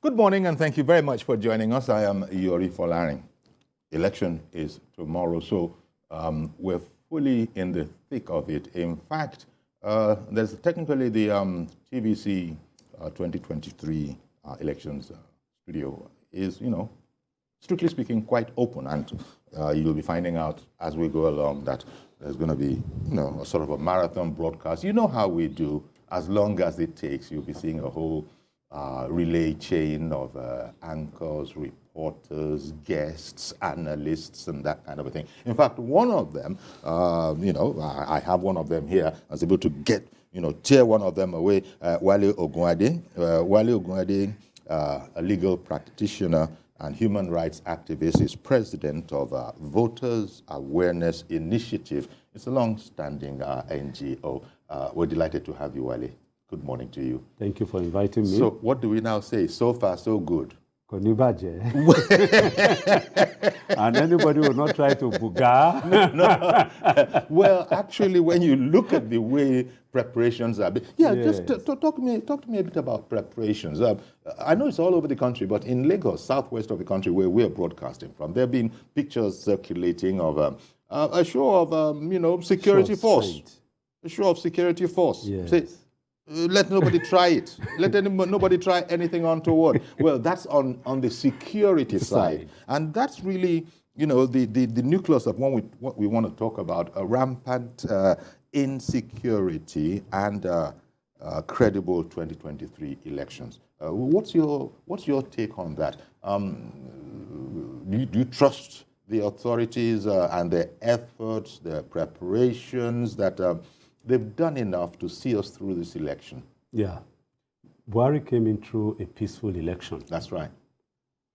Good morning, and thank you very much for joining us. I am Yori Folarin. Election is tomorrow, so we're fully in the thick of it. In fact, there's technically the TVC 2023 elections studio is, strictly speaking, quite open, and you'll be finding out as we go along that there's going to be, a sort of a marathon broadcast. You know how we do. As long as it takes, you'll be seeing a whole relay chain of anchors, reporters, guests, analysts, and that kind of a thing. In fact, one of them, I have one of them here. I was able to get, tear one of them away, Wale Ogunade. Wale Ogunade, a legal practitioner and human rights activist, is president of Voters Awareness Initiative. It's a long-standing NGO. We're delighted to have you, Wale. Good morning to you. Thank you for inviting me. So what do we now say? So far, so good. And anybody will not try to buga. No. Well, actually, when you look at the way preparations are, Yes. just talk to me a bit about preparations. I know it's all over the country, but in Lagos, southwest of the country, where we're broadcasting from, there have been pictures circulating of a show of security force. A show of security force. Yes. Say, let nobody try it. Let nobody try anything untoward. Well, that's on the security side. And that's really, the nucleus of what we want to talk about, rampant insecurity and credible 2023 elections. What's your take on that? Do you trust the authorities and their efforts, their preparations, that they've done enough to see us through this election? Yeah. Buhari came in through a peaceful election. That's right.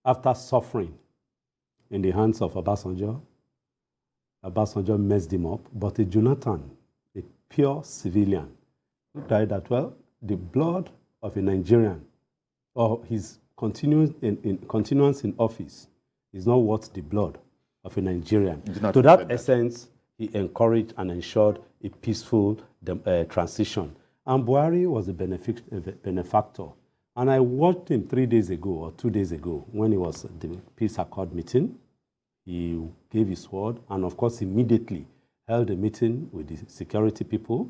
After suffering in the hands of Obasanjo messed him up, but a Jonathan, a pure civilian, died that, the blood of a Nigerian or his continuance in office is not worth the blood of a Nigerian. To that essence, he encouraged and ensured a peaceful transition. And Buhari was a benefactor. And I watched him 3 days ago or 2 days ago when he was at the Peace Accord meeting. He gave his word and, of course, immediately held a meeting with the security people.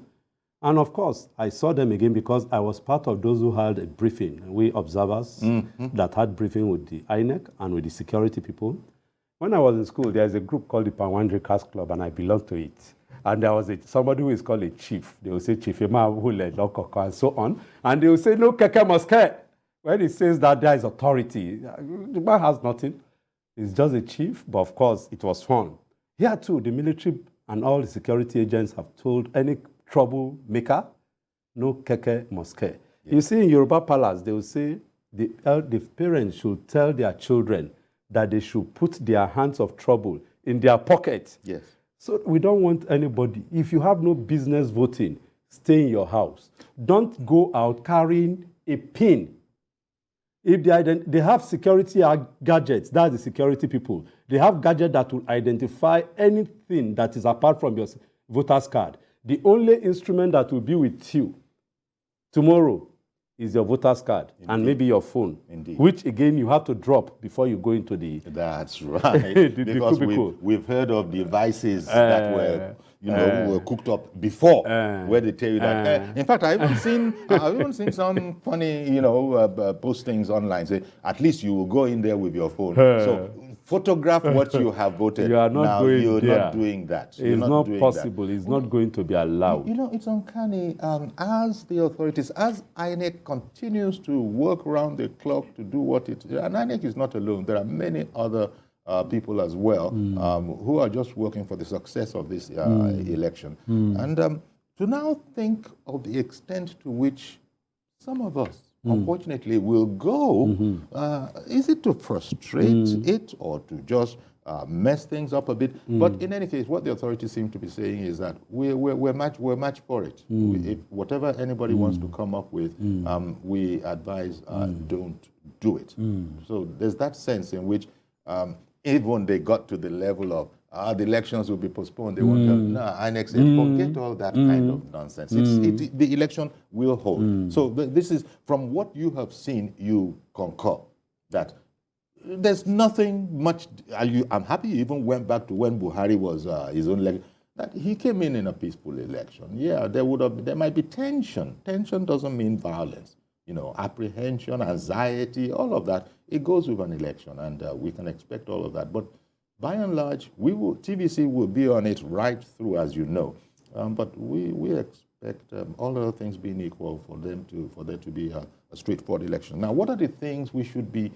And, of course, I saw them again because I was part of those who held a briefing. We observers that had briefing with the INEC and with the security people. When I was in school, there's a group called the Panwandrikas Club, and I belonged to it. And there was somebody who is called a chief. They will say, Chief Emma Hule, Lokoko, and so on. And they will say, no, Keke must care. When he says that there is authority, the man has nothing. He's just a chief, but of course, it was fun. Here too, the military and all the security agents have told any troublemaker, no Keke must care. Yes. You see, in Yoruba Palace, they will say the parents should tell their children that they should put their hands of trouble in their pocket. Yes. So we don't want anybody. If you have no business voting, stay in your house. Don't go out carrying a pin. If they have security gadgets, that's the security people. They have gadgets that will identify anything that is apart from your voter's card. The only instrument that will be with you tomorrow is your voter's card. Indeed. And maybe your phone. Indeed. Which, again, you have to drop before you go into the... That's right. Because we've heard of devices that were cooked up before, where they tell you that... in fact, I've even seen some funny, postings online. Say, at least you will go in there with your phone. So photograph what you have voted. You are not You're not doing that. It's not possible. It's not going to be allowed. It's uncanny. As the authorities, as INEC continues to work around the clock to do what it... And INEC is not alone. There are many other people as well who are just working for the success of this election. And to now think of the extent to which some of us, unfortunately, will go, is it to frustrate it or to just mess things up a bit? But in any case, what the authorities seem to be saying is that we're match for it. If whatever anybody wants to come up with, we advise don't do it. So there's that sense in which even they got to the level of the elections will be postponed. They won't have, INEC said, forget all that kind of nonsense. The election will hold. So this is, from what you have seen, you concur. that there's nothing much. I'm happy he even went back to when Buhari was his own election. That he came in a peaceful election. Yeah, there might be tension. Tension doesn't mean violence. You know, apprehension, anxiety, all of that. It goes with an election, and we can expect all of that. But by and large, TVC will be on it right through, as you know. But we expect, all other things being equal, for there to be a straightforward election. Now, what are the things we should be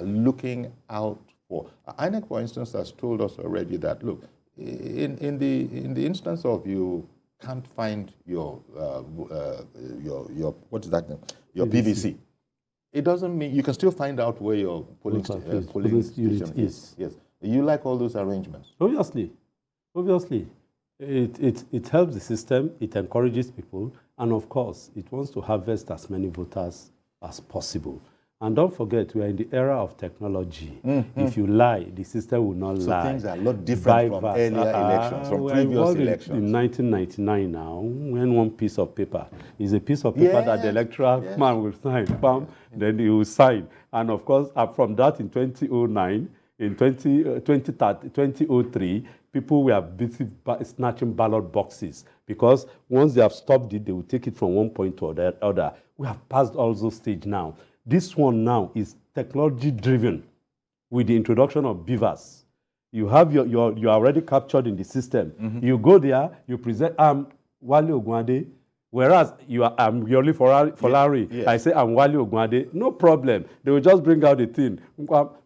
looking out for? INEC, for instance, has told us already that, look, in the instance of you can't find your what is that name? Your PVC. It doesn't mean you can still find out where your polling station is. Yes. You like all those arrangements? Obviously. It helps the system, it encourages people, and of course, it wants to harvest as many voters as possible. And don't forget, we are in the era of technology. If you lie, the system will not lie. So things are a lot different from earlier elections, from previous elections. In 1999 now, when one piece of paper is a piece of paper that the electoral man will sign, bam, then he will sign. And of course, from that in 2009, in 2003, people were busy snatching ballot boxes because once they have stopped it, they will take it from one point to the other. We have passed all those stages now. This one now is technology-driven with the introduction of beavers. You have you're already captured in the system. You go there, you present, I'm Wale Ogunade, whereas I'm Yoli Folari. I say, I'm Wale Ogunade. No problem. They will just bring out the thing.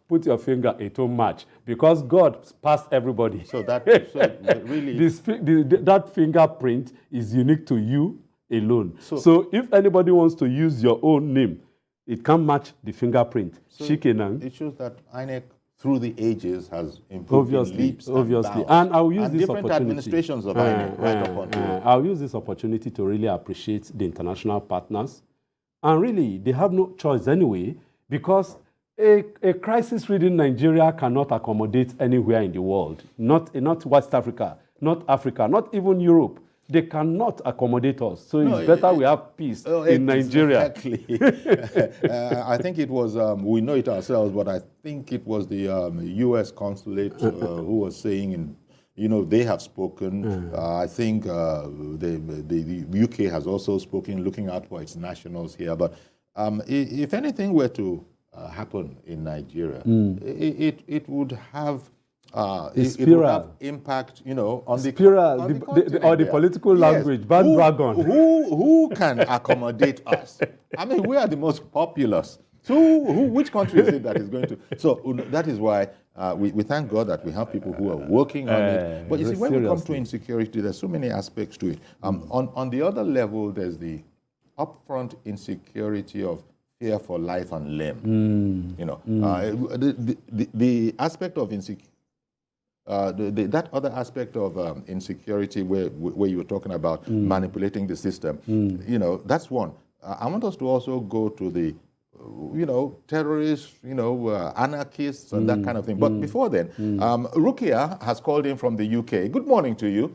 Put your finger, it will match. Because God passed everybody. So that really... that fingerprint is unique to you alone. So if anybody wants to use your own name, it can match the fingerprint. So it shows that INEC, through the ages, has improved leaps and bounds. And I'll use this different opportunity. Administrations of INEC right up until... I'll use this opportunity to really appreciate the international partners. And really, they have no choice anyway, because a crisis-ridden Nigeria cannot accommodate anywhere in the world. Not West Africa, not Africa, not even Europe. They cannot accommodate us. So it's better we have peace in Nigeria. Exactly. I think it was, we know it ourselves, but I think it was the U.S. consulate who was saying, they have spoken. I think the UK has also spoken, looking out for its nationals here. But if anything were to happen in Nigeria, it would have... it would have impact, on the spiral, or the political language, bandwagon. Who can accommodate us? I mean, we are the most populous. So which country is it that is going to? So that is why we thank God that we have people who are working on it. But you see, when we come to insecurity, there's so many aspects to it. On the other level, there's the upfront insecurity of fear for life and limb. The aspect of insecurity. That other aspect of insecurity where you were talking about manipulating the system, that's one. I want us to also go to the, terrorists, anarchists and that kind of thing. But before then, Rukia has called in from the UK. Good morning to you.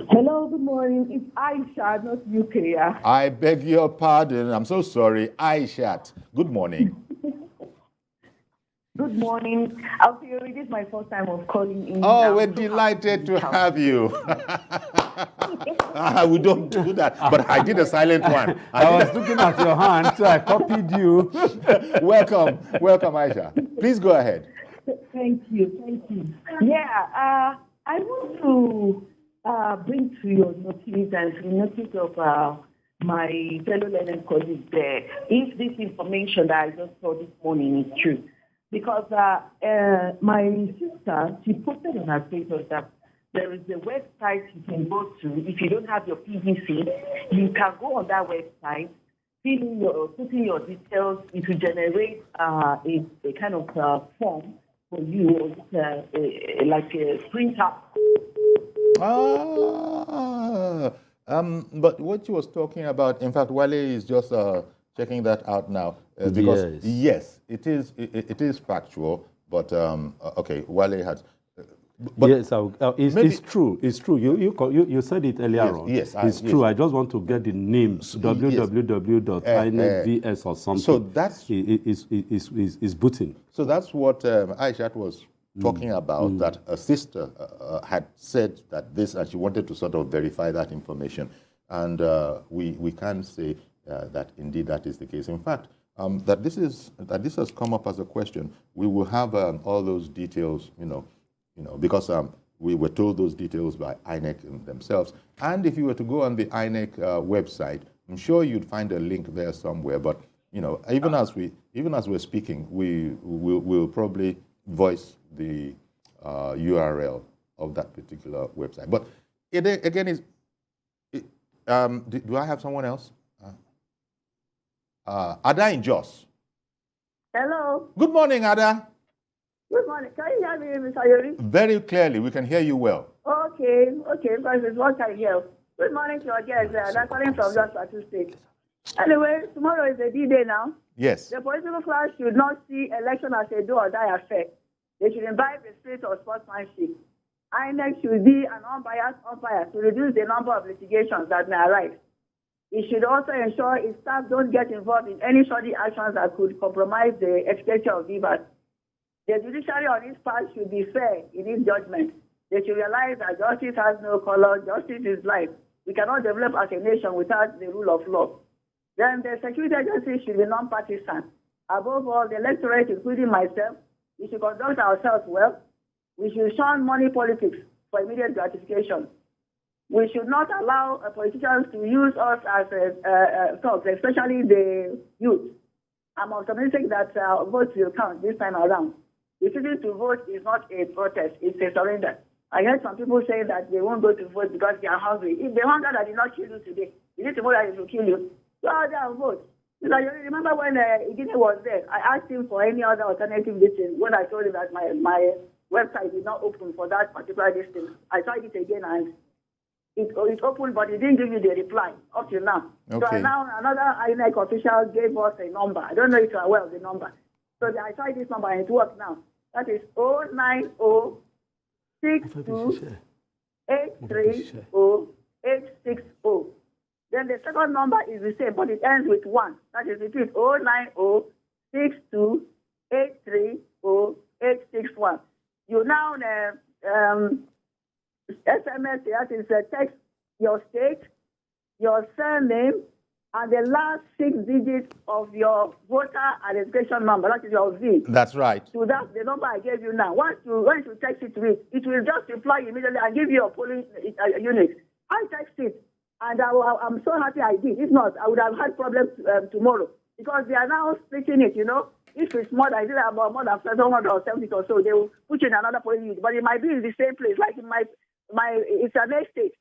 Hello, good morning. It's Aisha, not Rukia. I beg your pardon. I'm so sorry. Aisha, good morning. Good morning. This is my first time of calling in. Oh, we're delighted to have you. We don't do that, but I did a silent one. I was looking at your hand, so I copied you. Welcome, Aisha. Please go ahead. Thank you. Yeah, I want to bring to your notice and to the notice of my fellow learned colleagues there, if this information that I just saw this morning is true. Because my sister, she posted on her status that there is a website you can go to. If you don't have your PVC, you can go on that website, put in your details. It will generate a kind of form for you, like a printer. But what she was talking about, in fact, Wale is just checking that out now. Because yes, it is factual, but okay, Wale has. But yes, it's true. It's true. You said it earlier on. Yes, it's true. I just want to get the name www.inecvs or something. So that's is booting. So that's what Aishat was talking about. That a sister had said that this, and she wanted to sort of verify that information, and we can say that indeed that is the case. In fact, that this has come up as a question. We will have all those details, because we were told those details by INEC themselves. And if you were to go on the INEC website, I'm sure you'd find a link there somewhere. But even as we're speaking, we'll probably voice the URL of that particular website. But do I have someone else? Ada in Jos. Hello. Good morning, Ada. Good morning. Can you hear me, Mr. Yori? Very clearly. We can hear you well. Okay, because it's what I hear. Good morning to your guests. I'm calling from Jos Plateau State. Anyway, tomorrow is the D-Day now. Yes. The political class should not see election as a do or die affair. They should imbibe the spirit of sportsmanship. INEC should be an unbiased umpire to reduce the number of litigations that may arise. It should also ensure its staff don't get involved in any shoddy actions that could compromise the expenditure of beavers. The judiciary on its part should be fair in its judgment. They should realize that justice has no color, justice is life. We cannot develop as a nation without the rule of law. Then the security agency should be non-partisan. Above all, the electorate, including myself, we should conduct ourselves well. We should shun money politics for immediate gratification. We should not allow politicians to use us as thugs, especially the youth. I'm optimistic that votes will count this time around. Refusing to vote is not a protest, it's a surrender. I heard some people say that they won't go to vote because they are hungry. If the hunger that did not kill you today, you need to vote that it will kill you. Go out there and vote. Because you remember when Igine was there, I asked him for any other alternative listing when I told him that my website is not open for that particular listing. I tried it again and it opened, but it didn't give me the reply up to now. Okay. So now another INEC official gave us a number. I don't know if you are aware of the number. So I tried this number and it works now. That is 09062830860. Then the second number is the same, but it ends with 1. That is, repeat, 09062830861. You now SMS, that is text your state, your surname, and the last 6 digits of your voter identification number. That is your V. That's right. So that's the number I gave you now. Once you text it to it, it will just reply immediately and give you a polling unit. I text it, and I'm so happy I did. If not, I would have had problems tomorrow because they are now splitting it. If it's more than about more than 770 or so, they will put you in another polling unit. But it might be in the same place, like in my it's an estate.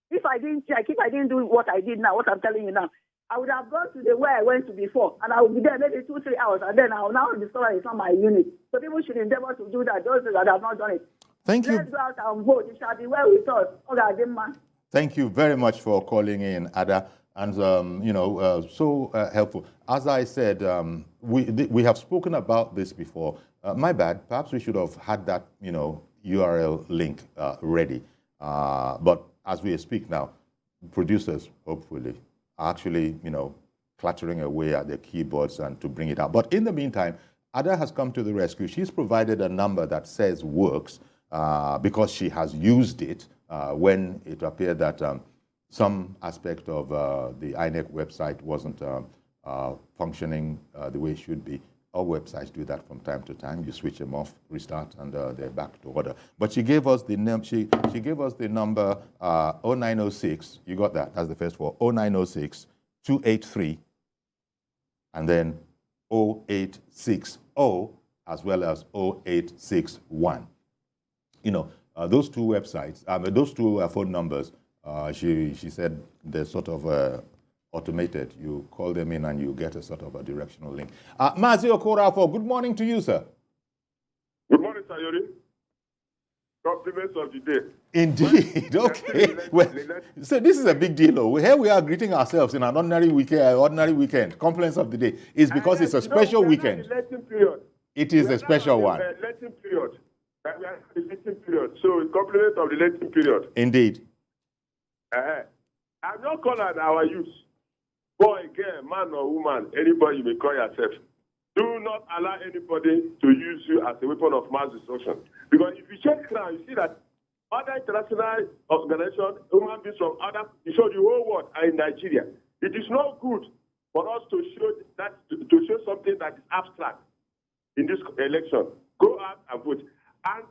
If I didn't check, if I didn't do what I did now, what I'm telling you now, I would have gone to the where I went to before, and I would be there maybe 2-3 hours, and then I will now discover it's not my unit. So people should endeavor to do that, those that have not done it. Thank you. Let's go out and vote. It shall be well with us. Thank you very much for calling in, Ada, and so helpful. As I said, we have spoken about this before. My bad. Perhaps we should have had that URL link ready. But as we speak now, producers hopefully are actually clattering away at their keyboards and to bring it out. But in the meantime, Ada has come to the rescue. She's provided a number that says works because she has used it when it appeared that some aspect of the INEC website wasn't functioning the way it should be. All websites do that from time to time. You switch them off, restart, and they're back to order. But she gave us the she gave us the number 0906. You got that? That's the first four. 0906 283, and then 0860 as well as 0861. Those two websites, those two phone numbers. She said they're sort of automated. You call them in and you get a sort of a directional link. Mazi Okorafo, good morning to you, sir. Good morning, sir Yori. Compliments of the day. Indeed, okay. Well, so this is a big deal. Here we are greeting ourselves in an ordinary weekend. Compliments of the day. It's because it's a special weekend. It is a special one. Election period. We are in the election period. So complement of the electing period. Indeed. I'm not calling our youth, boy, girl, man or woman, anybody you may call yourself. Do not allow anybody to use you as a weapon of mass destruction. Because if you check now, you see that other international organizations, human beings from other, you show the whole world are in Nigeria. It is not good for us to show that to show something that is abstract in this election. Go out and vote. And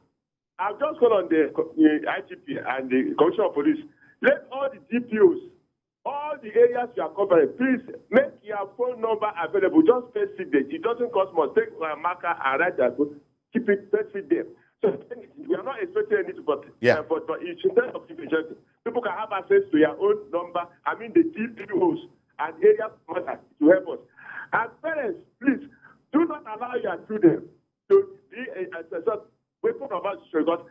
I've just gone on the ITP and the Commissioner of Police. Let all the DPOs, all the areas you are covering, please make your phone number available. Just first feed them. It doesn't cost much. Take a marker and write that. Keep it, first feed them. So we are not expecting anything, but it's in terms of information. People can have access to your own number. I mean the DPOs and area matters to help us. And parents, please do not allow your children to be a weapon of mass destruction. Because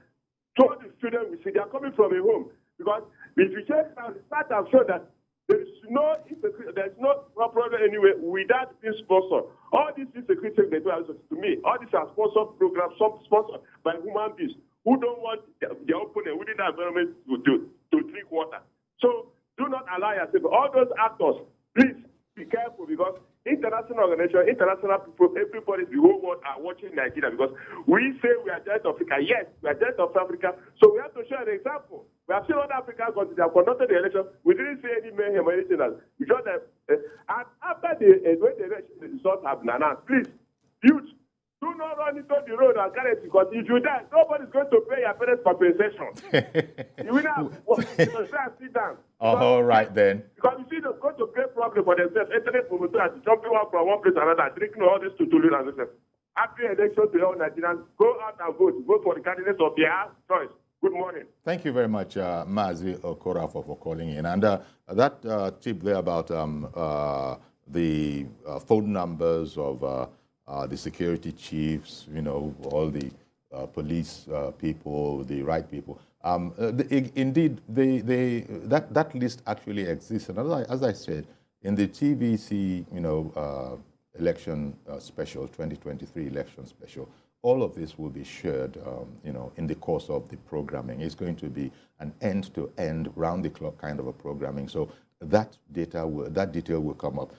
all the students we see, they are coming from a home. Because if you check out the stats have shown that there is no problem anywhere without being sponsored. All these insecurity they do to me, all these are sponsored programs, some sponsored by human beings who don't want their opponent within the environment to drink water. So do not allow yourself. All those actors, please be careful because international organizations, international people, everybody, the whole world are watching Nigeria because we say we are giant of Africa. Yes, we are giant of Africa. So we have to show an example. We have seen other African countries that have conducted the election. We didn't see any mayhem or anything else. We just and after when the results have been announced, please, youth, do not run into the road and carry it because if you die, nobody's going to pay your parents' compensation. You will not sit down. All right then. Because you see, they're going to create problem for themselves. Internet promoters jumping out from one place to another, drinking all this to do and this. After election to all Nigerians, go out and vote. Vote for the candidates of their choice. Good morning. Thank you very much, Mazi Okora, for calling in. And that tip there about the phone numbers of the security chiefs, you know, all the police people, the right people. Indeed, that list actually exists. And as I said, in the TVC, you know, election special, 2023 election special, all of this will be shared, you know, in the course of the programming. It's going to be an end-to-end, round-the-clock kind of a programming. So that detail will come up.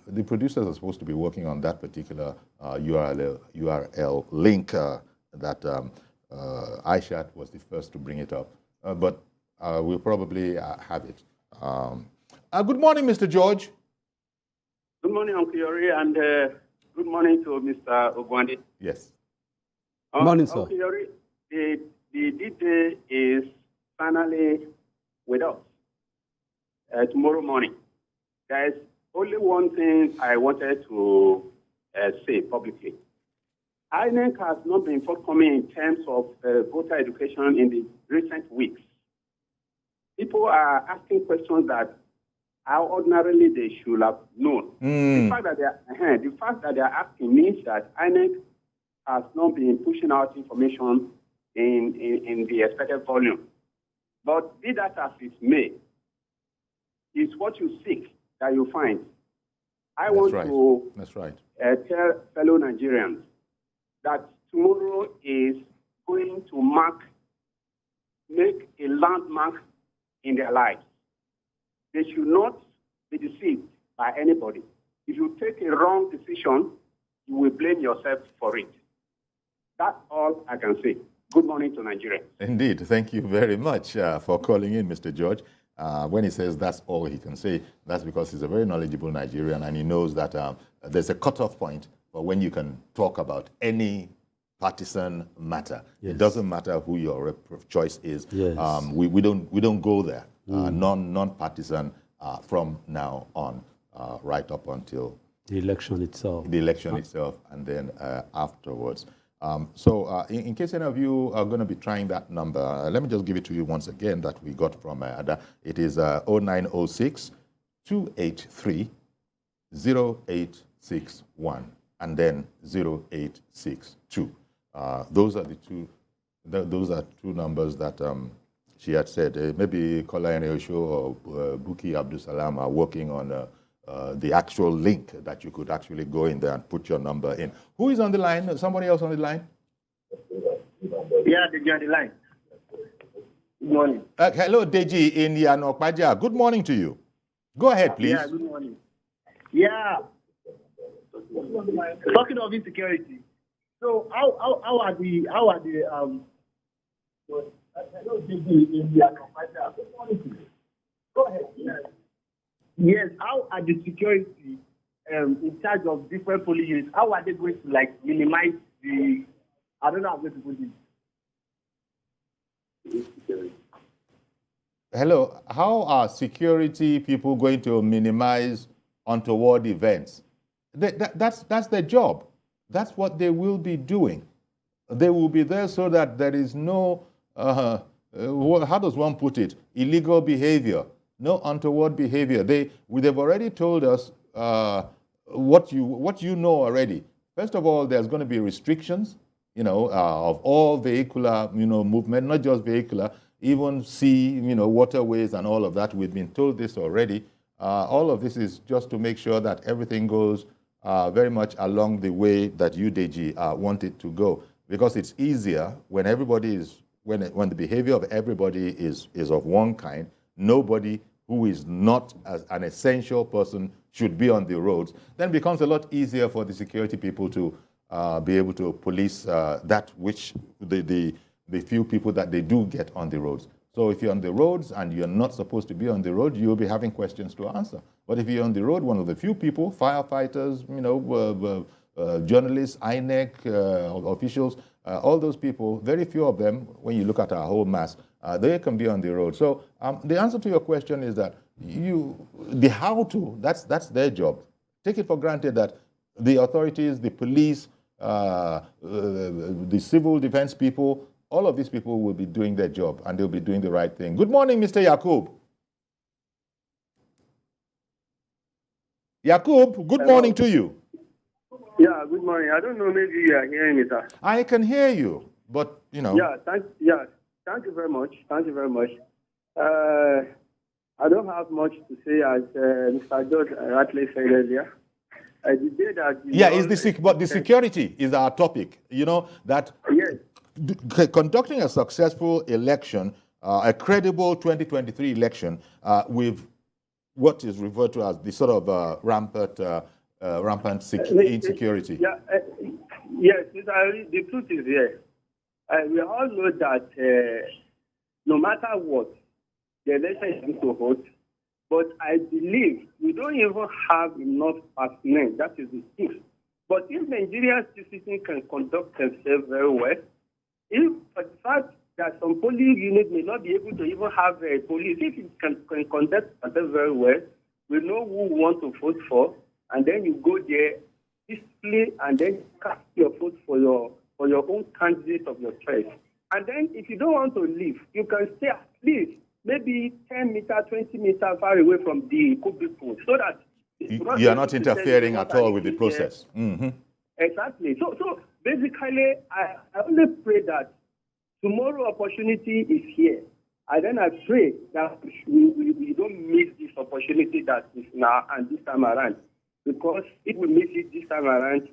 The producers are supposed to be working on that particular URL link that Aishat was the first to bring it up, but we'll probably have it. Good morning, Mr. George. Good morning, Uncle Yori, and good morning to Mr. Ogunade. Yes. Good morning, sir. Uncle Yori, the DJ is finally with us tomorrow morning. Guys, only one thing I wanted to say publicly. INEC has not been forthcoming in terms of voter education in the recent weeks. People are asking questions that how ordinarily they should have known. The fact that they are asking means that INEC has not been pushing out information in the expected volume. But be that as it may, it's what you seek that you find. I want to tell fellow Nigerians that tomorrow is going to make a landmark in their lives. They should not be deceived by anybody. If you take a wrong decision, you will blame yourself for it. That's all I can say. Good morning to Nigeria. Indeed. Thank you very much for calling in, Mr. George. When he says that's all he can say, that's because he's a very knowledgeable Nigerian and he knows that there's a cutoff point for when you can talk about any partisan matter. Yes. It doesn't matter who your choice is. Yes. We don't go there. Non-partisan from now on, right up until the election itself. The election itself, and then afterwards. So in case any of you are going to be trying that number, let me just give it to you once again that we got from Ada. It is 0906 283 0861 and then 0862. Those are two numbers that she had said. Maybe Kola Eneosho or Buki Abdul Salam are working on the actual link that you could actually go in there and put your number in. Who is on the line? Somebody else on the line? Yeah, they're on the line. Good morning. Hello, Deji in Yanokpaja. Good morning to you. Go ahead, please. Yeah, good morning. Yeah. Talking of insecurity. So how are the hello, DG in Yanokpaja. Good morning to you. Go ahead. Yes, how are the security in charge of different police units? How are they going to minimize the, I don't know how to put it. Hello, how are security people going to minimize untoward events? That's their job. That's what they will be doing. They will be there so that there is no, how does one put it, illegal behavior, no untoward behavior. They've already told us what you know already. First of all, there's going to be restrictions, of all vehicular, movement, not just vehicular, even sea, waterways and all of that. We've been told this already. All of this is just to make sure that everything goes very much along the way that you, Deji, want it to go. Because it's easier when everybody is, when the behavior of everybody is of one kind. Nobody who is not an essential person should be on the roads. Then it becomes a lot easier for the security people to be able to police that which the few people that they do get on the roads. So if you're on the roads and you're not supposed to be on the road, you'll be having questions to answer. But if you're on the road, one of the few people, firefighters, journalists, INEC, officials, all those people, very few of them, when you look at our whole mass, they can be on the road. So the answer to your question is that the how to, that's their job. Take it for granted that the authorities, the police, the civil defense people, all of these people will be doing their job and they'll be doing the right thing. Good morning, Mr. Yakub. Yakub, good morning to you. Yeah, good morning. I don't know, maybe you are hearing me, sir. I can hear you, but Yeah, thank you very much. Thank you very much. I don't have much to say, as Mr. George rightly said earlier. The day that but the security is our topic. That yes. Conducting a successful election, a credible 2023 election, with what is referred to as the sort of rampant insecurity. Yeah, yes, the truth is here. We all know that no matter what, the election is going to hold. But I believe we don't even have enough personnel. That is the truth. But if Nigerian citizens can conduct themselves very well, if for the fact that some police units may not be able to even have a police, if it can conduct themselves very well, we know who we want to vote for, and then you go there, display, and then cast your vote for your own candidate of your choice. And then if you don't want to leave, you can stay at least maybe 10 meters, 20 meters far away from the cubicle, so that you are not interfering at all with the process. Mm-hmm. Exactly. So basically, I only pray that tomorrow opportunity is here. And then I pray that we don't miss this opportunity that is now and this time around. Because if we miss it this time around,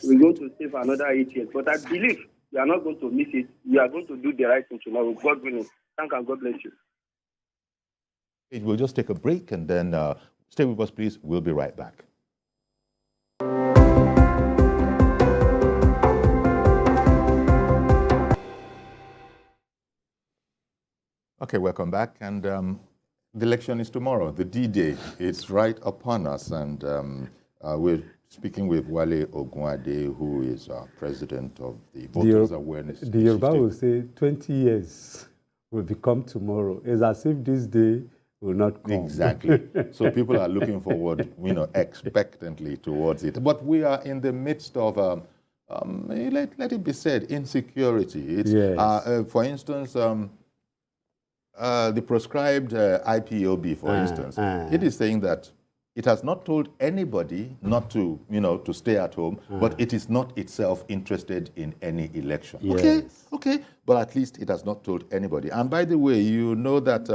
we're going to save another 8 years. But I believe we are not going to miss it. We are going to do the right thing tomorrow. God willing. Thank you and God bless you. We'll just take a break and then stay with us, please. We'll be right back. Okay, welcome back. And the election is tomorrow, the D-Day. It's right upon us. And we're speaking with Wale Ogunade, who is president of the Voters Awareness Initiative. The Yoruba will say 20 years will become tomorrow. It's as if this day will not come. Exactly. So people are looking forward, expectantly towards it. But we are in the midst of, let it be said, insecurity. It's, yes. For instance, the proscribed IPOB, for instance, it is saying that it has not told anybody not to, to stay at home, but it is not itself interested in any election. Yes. Okay, but at least it has not told anybody. And by the way, you know that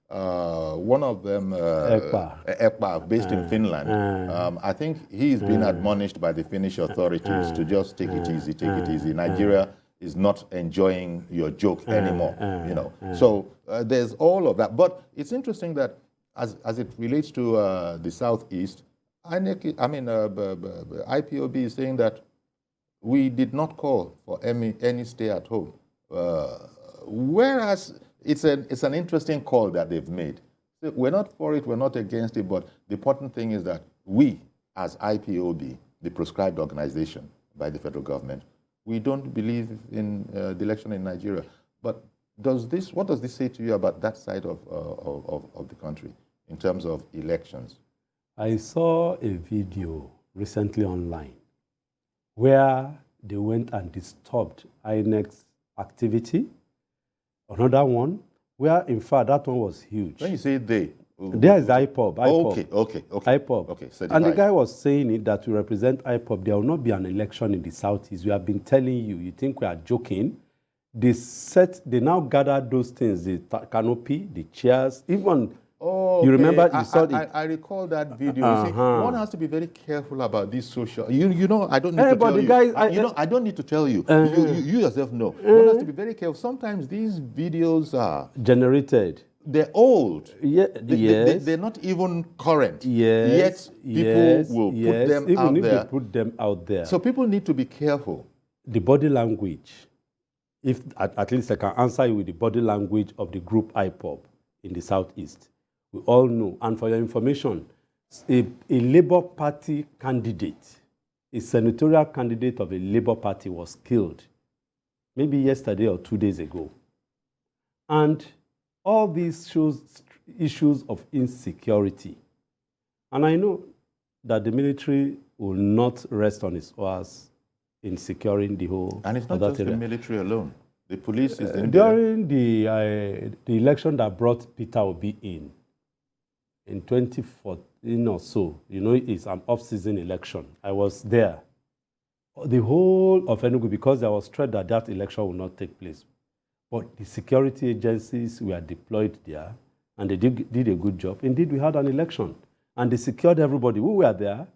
one of them, Ekpa, based in Finland, I think he's been admonished by the Finnish authorities to just take it easy, take it easy. Nigeria is not enjoying your joke anymore. You know, so there's all of that. But it's interesting that as it relates to the Southeast, IPOB is saying that we did not call for any stay at home, whereas it's an interesting call that they've made. We're not for it, we're not against it, but the important thing is that we, as IPOB, the proscribed organization by the federal government, we don't believe in the election in Nigeria. But what does this say to you about that side of the country in terms of elections? I saw a video recently online where they went and disturbed INEC's activity. Another one where, in fact, that one was huge. When you say they, there is IPOB. Okay. IPOB. Okay. And the guy was saying it that we represent IPOB. There will not be an election in the Southeast. We have been telling you. You think we are joking? They now gathered those things: the canopy, the chairs, even. Oh, you remember? You saw it. I recall that video. You see, one has to be very careful about these social. You know, I don't need to tell you. Guys, I don't need to tell you. You yourself know. One has to be very careful. Sometimes these videos are generated. They're old. Yeah, they're not even current. Yes, yet people will put them even out if there. They put them out there. So people need to be careful. The body language. If at least I can answer you with the body language of the group IPOB in the Southeast. We all know, and for your information, a Labour Party candidate, a senatorial candidate of a Labour Party was killed maybe yesterday or 2 days ago. And all these shows issues of insecurity. And I know that the military will not rest on its oars in securing the whole. And it's not just the military alone. The police is in during the election that brought Peter Obi in 2014 or so, you know, it's an off-season election. I was there. The whole of Enugu, because there was threat that that election will not take place. But the security agencies were deployed there, and they did a good job. Indeed, we had an election, and they secured everybody. We were there.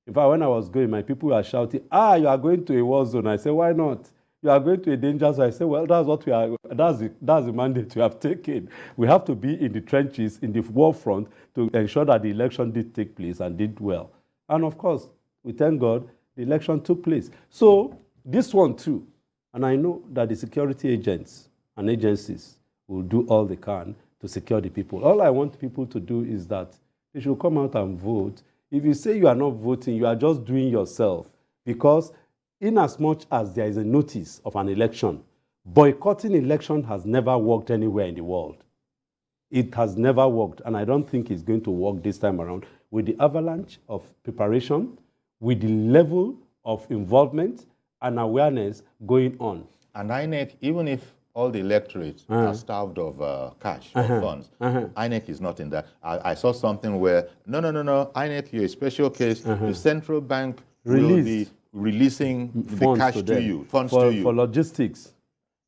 In fact, when I was going, my people were shouting, you are going to a war zone. I said, why not? You are going to a danger zone. I said, well, that's what we are. That's the mandate we have taken. We have to be in the trenches, in the war front, to ensure that the election did take place and did well. And of course, we thank God, the election took place. So this one too, and I know that the security agents and agencies will do all they can to secure the people. All I want people to do is that they should come out and vote. If you say you are not voting, you are just doing yourself, because in as much as there is a notice of an election, boycotting election has never worked anywhere in the world. It has never worked, and I don't think it's going to work this time around with the avalanche of preparation, with the level of involvement and awareness going on. And INEC, even if all the electorates are starved of cash or funds, INEC is not in that. I saw something where, no, INEC, you're a special case. The central bank will be releasing the cash to you, funds to you. For logistics.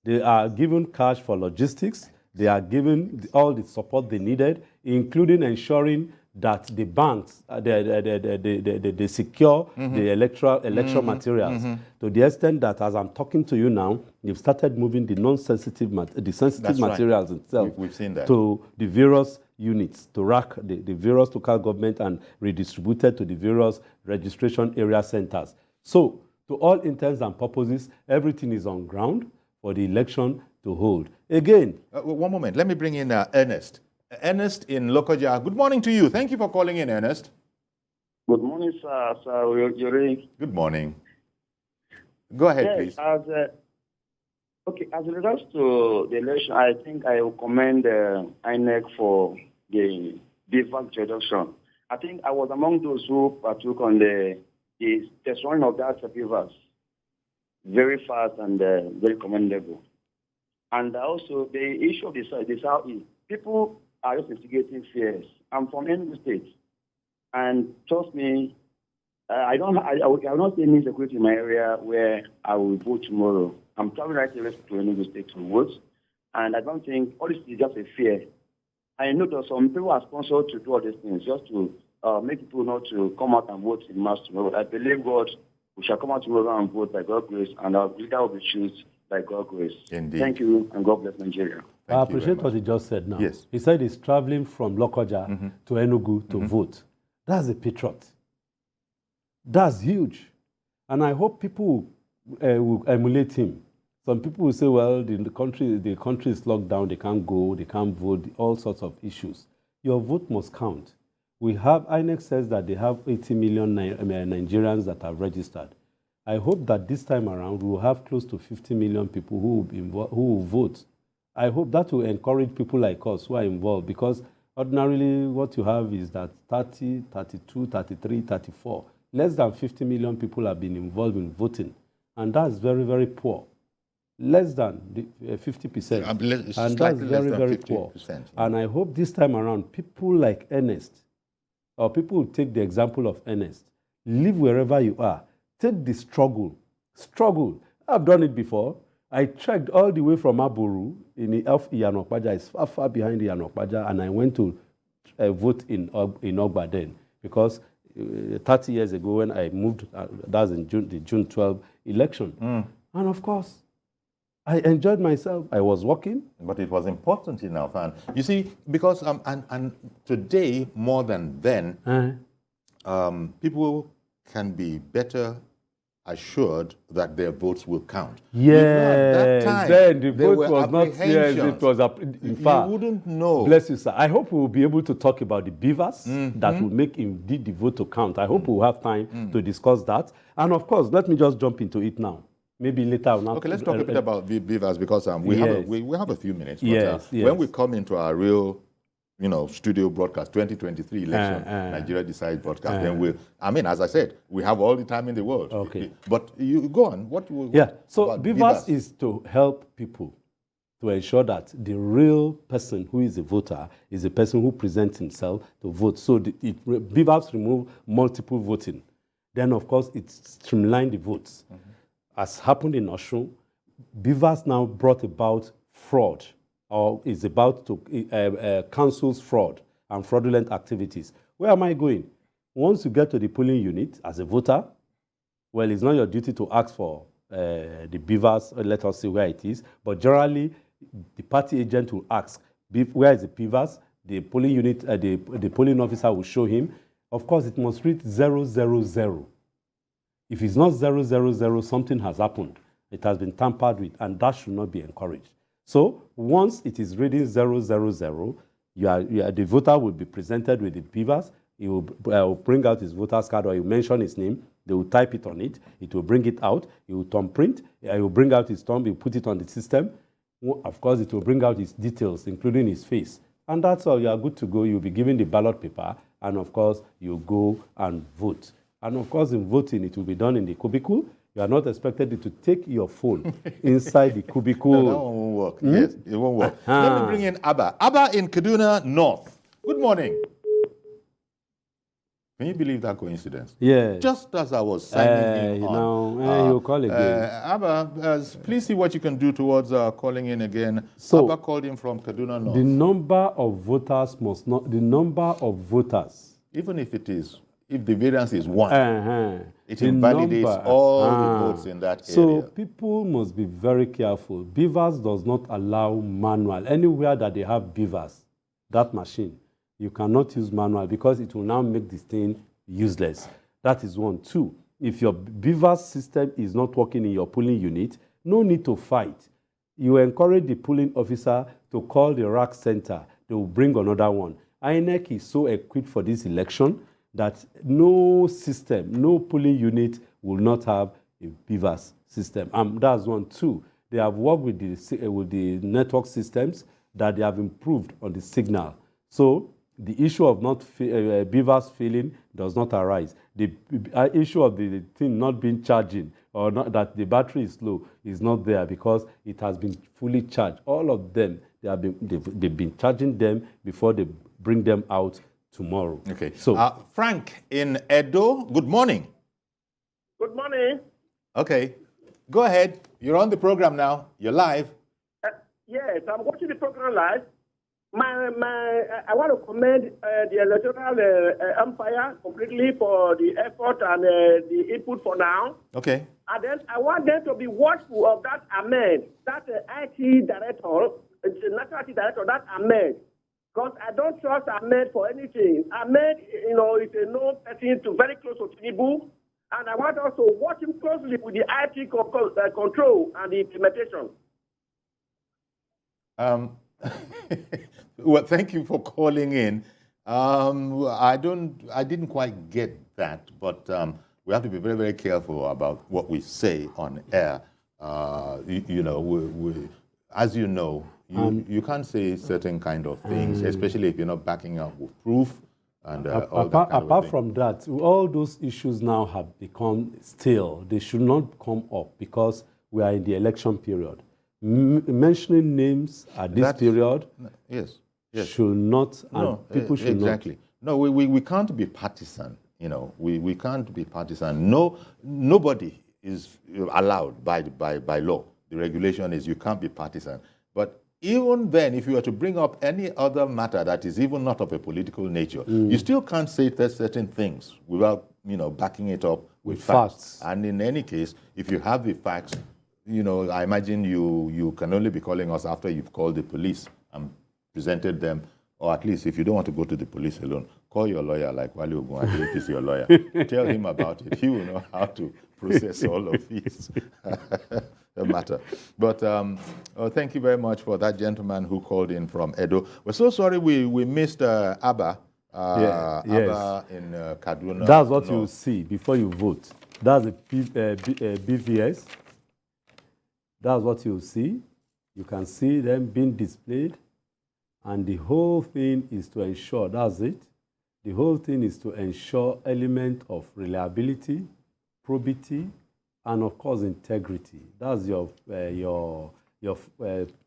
They are given cash for logistics. They are given all the support they needed, including ensuring that the banks, they secure the electoral materials to the extent that, as I'm talking to you now, they've started moving the sensitive materials itself We've seen that. to the various units, to rack the various local government and redistributed to the various registration area centers. So, to all intents and purposes, everything is on ground for the election to hold. Again. One moment. Let me bring in Ernest. Ernest in Lokoja. Good morning to you. Thank you for calling in, Ernest. Good morning, sir. Yuri. Good morning. Go ahead, please. As regards to the election, I think I will commend INEC for the default reduction. I think I was among those who partook on the destroying of that rivers. Very fast and very commendable. And also the issue of the South is people are just instigating fears. I'm from Enugu State, and trust me, I will not see any insecurity in my area where I will vote tomorrow. I'm traveling right away to Enugu State to vote, and I don't think all this is just a fear. I know that some people are sponsored to do all these things just to make people not to come out and vote in mass tomorrow. I believe God, we shall come out tomorrow and vote by God's grace, and our leader will be chosen by God's grace. Indeed. Thank you, and God bless Nigeria. I appreciate what he just said now. Yes. He said he's traveling from Lokoja to Enugu to vote. That's a patriot. That's huge. And I hope people will emulate him. Some people will say, well, the country is locked down, they can't go, they can't vote, all sorts of issues. Your vote must count. We have, INEC says that they have 80 million Nigerians that have registered. I hope that this time around we will have close to 50 million people who will vote. I hope that will encourage people like us who are involved, because ordinarily what you have is that 30, 32, 33, 34. Less than 50 million people have been involved in voting, and that's very, very poor. Less than 50%. And that's very, very poor. And I hope this time around, people like Ernest, or people who take the example of Ernest, live wherever you are. Take the struggle. Struggle. I've done it before. I trekked all the way from Aboru in the Iyanokpaja. It's far, far behind Iyanokpaja, and I went to vote in Ogba then, because 30 years ago when I moved, that was in the June 12 election. And of course, I enjoyed myself. I was working. But it was important enough. And you see, because and today, more than then, people can be better assured that their votes will count. Yes, then the vote was not, yes, it was, in fact, you wouldn't know. Bless you, sir. I hope we will be able to talk about the beavers that will make indeed the vote to count. I hope we'll have time to discuss that. And of course, let me just jump into it now. Maybe later. Okay, let's talk a bit about beavers, because we have a few minutes. But, when we come into our real, studio broadcast, 2023 election, Nigeria Decides broadcast, then as I said, we have all the time in the world. Okay. But you go on. So beavers is to help people to ensure that the real person who is a voter is a person who presents himself to vote. So beavers remove multiple voting. Then, of course, it streamlined the votes. As happened in Osun, beavers now brought about fraud, or is about to counsels fraud and fraudulent activities. Where am I going? Once you get to the polling unit as a voter, well, it's not your duty to ask for the beavers, let us see where it is, but generally, the party agent will ask, where is the beavers? The polling unit, the polling officer will show him. Of course, it must read 000. If it's not 000, something has happened. It has been tampered with, and that should not be encouraged. So once it is reading 000, the voter will be presented with the beavers. He will bring out his voter's card, or he will mention his name. They will type it on it. It will bring it out. He will thumbprint. He will bring out his thumb. He will put it on the system. Of course, it will bring out his details, including his face. And that's all. You are good to go. You'll be given the ballot paper. And of course, you go and vote. And of course, in voting, it will be done in the cubicle. You are not expected to take your phone inside the cubicle. No, that one won't work. Yes, it won't work. Let me bring in Abba. Abba in Kaduna North. Good morning. Can you believe that coincidence? Yeah. Just as I was signing in on. You'll call again. Abba, please see what you can do towards calling in again. So, Abba called in from Kaduna North. The number of voters must not, even if the variance is 1, it invalidates all the votes in that area. So people must be very careful. Beavers does not allow manual. Anywhere that they have beavers, that machine, you cannot use manual, because it will now make this thing useless. That is 1. 2, if your beaver system is not working in your polling unit, no need to fight. You encourage the polling officer to call the rack center. They will bring another one. INEC is so equipped for this election that no system, no polling unit will not have a beavers system. That's 1. 2, they have worked with the network systems that they have improved on the signal. So the issue of beavers failing does not arise. The issue of the thing not being charging, or not, that the battery is low, is not there, because it has been fully charged. All of them, they've been charging them before they bring them out tomorrow. Okay. So, Frank in Edo, good morning. Good morning. Okay. Go ahead. You're on the program now. You're live. Yes, I'm watching the program live. I want to commend the electoral umpire completely for the effort and the input for now. Okay. And then I want them to be watchful of that Ahmed, that IT director, the national IT director, that Ahmed. Because I don't trust Ahmed for anything. Ahmed, is a known person to very close to Tinubu. And I want us to watch him closely with the IT control and the implementation. Well, thank you for calling in. I didn't quite get that, but we have to be very, very careful about what we say on air. As you know, you can't say certain kind of things, especially if you're not backing up with proof. And apart from that, all those issues now have become stale. They should not come up because we are in the election period. Mentioning names at this period yes. should not, and people should exactly. No, we can't be partisan. We can't be partisan. No, nobody is allowed by law. The regulation is you can't be partisan. But even then, if you were to bring up any other matter that is even not of a political nature, you still can't say certain things without, backing it up with facts. And in any case, if you have the facts, I imagine you can only be calling us after you've called the police and presented them, or at least if you don't want to go to the police alone, call your lawyer like Wale Ogunade if he's your lawyer. Tell him about it. He will know how to process all of these. Matter. But thank you very much for that gentleman who called in from Edo. We're so sorry we missed Abba. Abba in Kaduna. That's what you see before you vote. That's the BVS. That's what you see. You can see them being displayed. And the whole thing is to ensure, that's it. The whole thing is to ensure element of reliability, probity, and of course integrity. That's your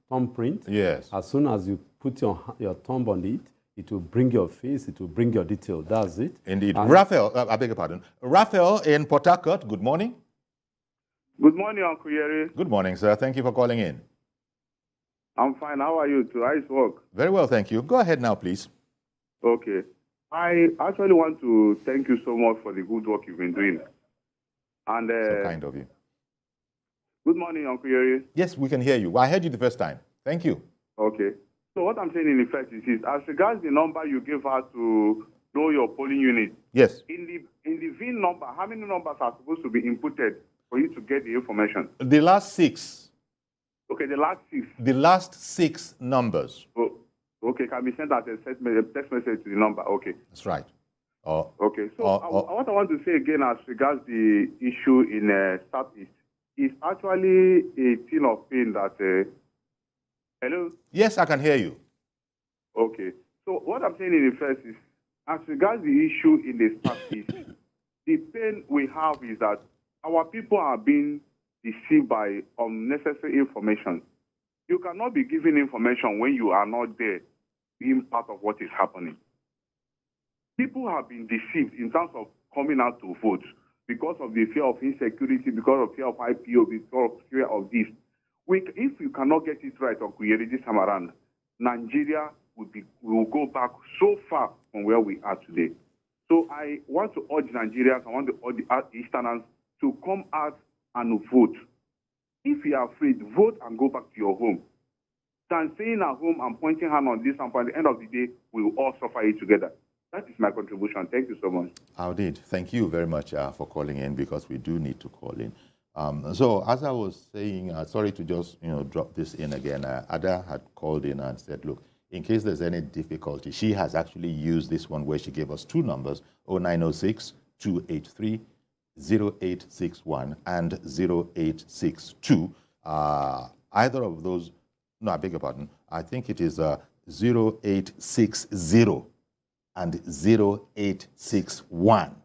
thumbprint. Yes. As soon as you put your thumb on it, it will bring your face, it will bring your detail. That's it. Indeed. Raphael, I beg your pardon. Raphael in Port Harcourt, good morning. Good morning, Uncle Yeri. Good morning, sir. Thank you for calling in. I'm fine. How are you too? How's work? Very well, thank you. Go ahead now, please. Okay. I actually want to thank you so much for the good work you've been doing. And so kind of you. Good morning, Uncle Yeri. Yes, we can hear you. I heard you the first time. Thank you. Okay. So what I'm saying in effect is this. As regards the number you gave her to know your polling unit. Yes. In the VIN number, how many numbers are supposed to be inputted for you to get the information? The last 6. Okay, the last 6. The last 6 numbers. Oh, okay, can be sent as a text message to the number. Okay. That's right. Okay, so what I want to say again as regards the issue in Southeast is actually a thing of pain that... hello? Yes, I can hear you. Okay, so what I'm saying in the first is, as regards the issue in the Southeast, the pain we have is that our people are being deceived by unnecessary information. You cannot be given information when you are not there, being part of what is happening. People have been deceived in terms of coming out to vote because of the fear of insecurity, because of fear of IPO, because of fear of this. If you cannot get it right on Kuyeri this time around, Nigeria will go back so far from where we are today. So I want to urge Nigerians, I want to urge the Easterners to come out and vote. If you are afraid, vote and go back to your home. Than staying at home and pointing hand on this, and by the end of the day, we will all suffer it together. That is my contribution. Thank you so much. I did. Thank you very much for calling in, because we do need to call in. So as I was saying, sorry to just drop this in again. Ada had called in and said, look, in case there's any difficulty, she has actually used this one where she gave us 2 numbers, 0906 283 0861 and 0862. Either of those, no, I beg your pardon, I think it is 0860 and 0861.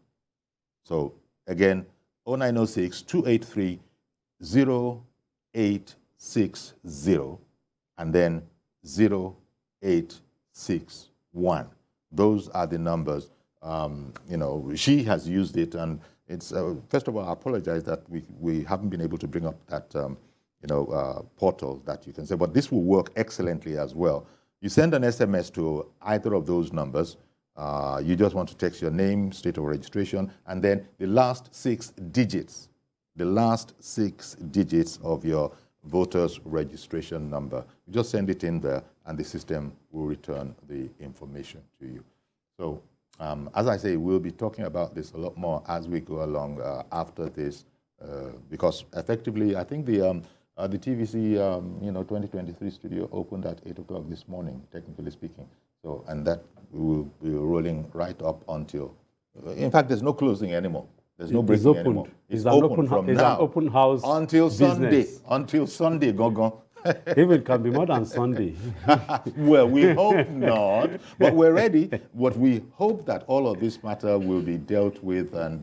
So again, 0906 283 0860 and then 0861. Those are the numbers. She has used it, and it's first of all, I apologize that we haven't been able to bring up that portal that you can say, but this will work excellently as well. You send an SMS to either of those numbers. You just want to text your name, state of registration, and then the last 6 digits the last 6 digits of your voter's registration number. You just send it in there, and the system will return the information to you. So, as I say, we'll be talking about this a lot more as we go along after this, because effectively, I think the TVC 2023 studio opened at 8 o'clock this morning, technically speaking. So, and that will be rolling right up until, in fact, there's no closing anymore. There's no breaking anymore. It's open from now an open house until Sunday. business. Until Sunday, go. Even it can be more than Sunday. Well, we hope not, but we're ready. But we hope that all of this matter will be dealt with and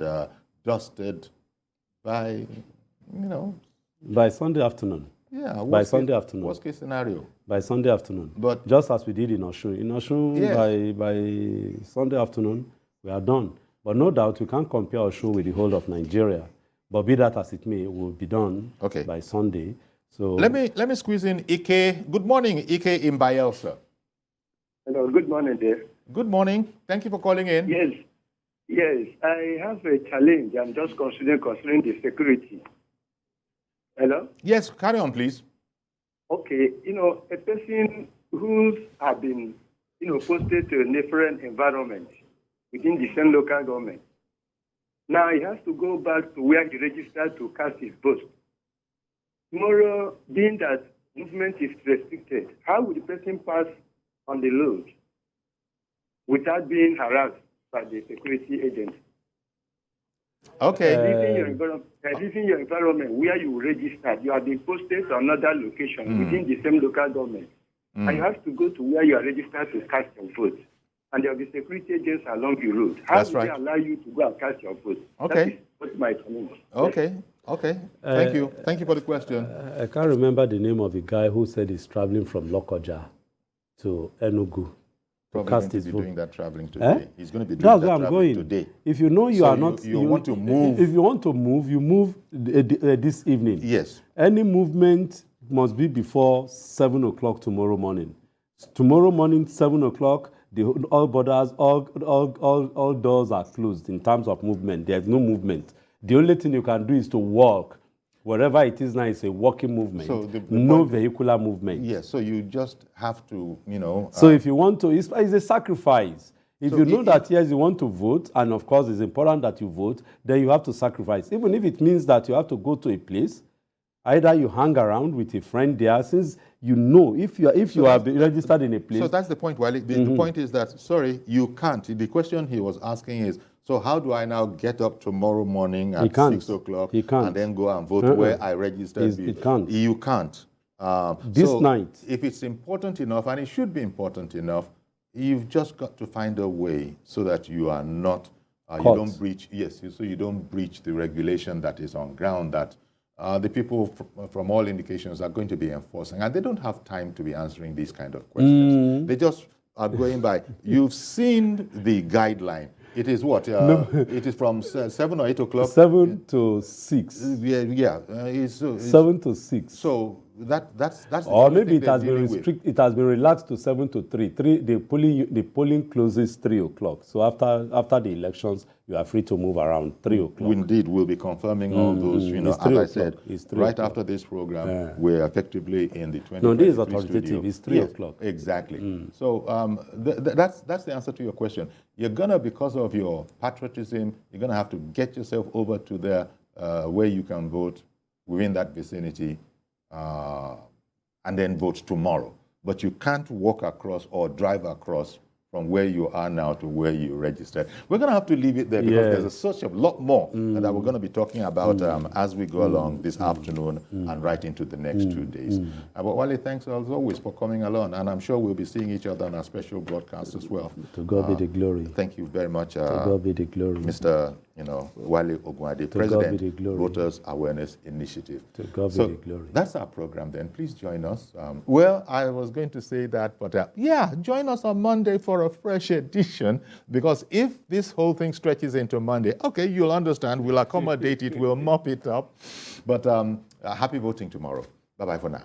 dusted by, By Sunday afternoon. Yeah, by Sunday afternoon. Worst case scenario. By Sunday afternoon. But just as we did in Osun. In Osun, yes. by Sunday afternoon, we are done. But no doubt, we can't compare Osun with the whole of Nigeria. But be that as it may, it will be done by Sunday. So let me squeeze in Ike. Good morning, Ike in Bayelsa. Hello, good morning, dear. Good morning. Thank you for calling in. Yes, I have a challenge. I'm just considering the security. Hello? Yes, carry on, please. Okay, a person who have been, posted to a different environment within the same local government. Now he has to go back to where he registered to cast his vote. Tomorrow, being that movement is restricted, how would the person pass on the road without being harassed by the security agent? Okay. Leaving your environment where you registered, you have been posted to another location within the same local government. And you have to go to where you are registered to cast your vote. And there will be security agents along the road. How That's will right. they allow you to go and cast your vote? Okay. That is what my challenge. Okay. Thank you. Thank you for the question. I can't remember the name of the guy who said he's traveling from Lokoja to Enugu. Probably cast going to his be vote. doing that traveling today. He's going to be doing That's that where I'm traveling going. today. If you know you So are not, you want to move. If you want to move, you move this evening. Yes. Any movement must be before 7 o'clock tomorrow morning. Tomorrow morning, 7 o'clock, all borders, all doors are closed in terms of movement. There's no movement. The only thing you can do is to walk. Wherever it is now, it's a walking movement. So the no vehicular movement. Yes, so you just have to, So if you want to, it's a sacrifice. If you know that, yes, you want to vote, and of course it's important that you vote, then you have to sacrifice. Even if it means that you have to go to a place, either you hang around with a friend there, since you know if you are registered in a place. So that's the point, Wale. The point is that, sorry, you can't. The question he was asking is, so how do I now get up tomorrow morning at 6 o'clock and then go and vote where I registered? It can't. You can't. This night. If it's important enough, and it should be important enough, you've just got to find a way so that you are not, you don't breach, so you don't breach the regulation that is on ground that the people from all indications are going to be enforcing. And they don't have time to be answering these kind of questions. They just are going by. You've seen the guideline. It is what? It is from 7 or 8 o'clock? 7 to 6. 7 to 6. So that's the or maybe it has been it has been relaxed to 7 to 3. The polling closes 3 o'clock. So after the elections, you are free to move around 3 o'clock. Indeed, we'll be confirming all those. As I said, right after this program, we're effectively in the 2023 No, this is authoritative. Studio. It's 3 o'clock. Exactly. So that's the answer to your question. You're gonna, because of your patriotism, you're gonna have to get yourself over to there where you can vote within that vicinity, and then vote tomorrow. But you can't walk across or drive across from where you are now to where you registered. We're going to have to leave it there because there's such a lot more that we're going to be talking about as we go along this afternoon and right into the next 2 days. But Wale, thanks as always for coming along, and I'm sure we'll be seeing each other on our special broadcast as well. To God be the glory. Thank you very much, to God be the glory. Mr. Wale Ogunade, President, Voters Awareness Initiative. To God be the glory. That's our program then. Please join us. Well, I was going to say that, but join us on Monday for a fresh edition, because if this whole thing stretches into Monday, okay, you'll understand. We'll accommodate it. We'll mop it up. But happy voting tomorrow. Bye-bye for now.